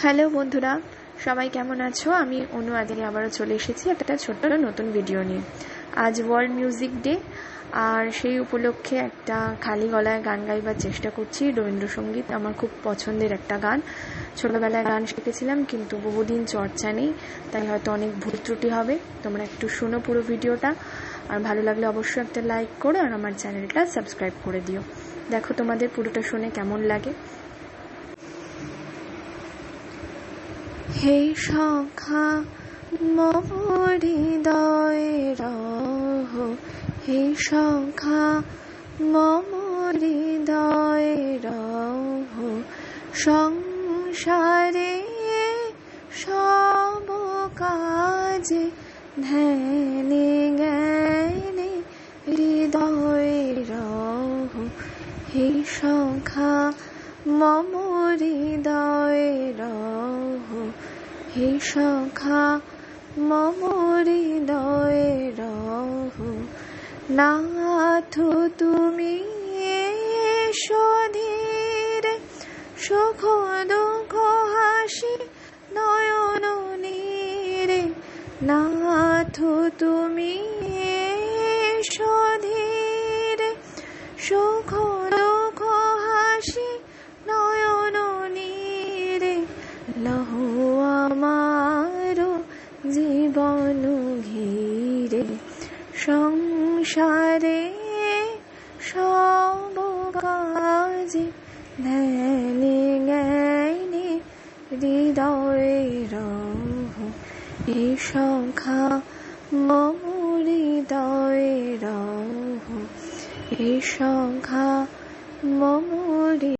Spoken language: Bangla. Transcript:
হ্যালো বন্ধুরা, সবাই কেমন আছো? আমি অনু আজকে আবারও চলে এসেছি একটা ছোট্ট নতুন ভিডিও নিয়ে। আজ ওয়ার্ল্ড মিউজিক ডে, আর সেই উপলক্ষে একটা খালি গলায় গান গাইবার চেষ্টা করছি। রবীন্দ্রসঙ্গীত আমার খুব পছন্দের একটা গান। ছোটবেলায় গান শিখেছিলাম, কিন্তু বহুদিন চর্চা নেই, তাই হয়তো অনেক ভুল ত্রুটি হবে। তোমরা একটু শোনো পুরো ভিডিওটা, আর ভালো লাগলে অবশ্যই একটা লাইক করো আর আমার চ্যানেলটা সাবস্ক্রাইব করে দিও। দেখো তোমাদের পুরোটা শুনে কেমন লাগে। হে সখা মম হৃদয়ে রহ, হে সখা মম হৃদয়ে রহ, সংসারে সব কাজে ধ্যানে জ্ঞানে হৃদয়ে রহ, হে সখা মম হৃদয়ে রহ, হে সখা মম হৃদয়ে রহ। নাথ তুমি এসো ধীরে, সুখ দুঃখ হাসি নয়ন নীরে। নাথ তুমি এসো ধীরে, সুখ দুঃখ হাসি নয়ন নীরে। লহো আমার জীবন ঘিরে, সংসারে সব কাজে ধ্যানে জ্ঞানে হৃদয়ে রহ, হে সখা মম হৃদয়ে রহ, হে সখা মম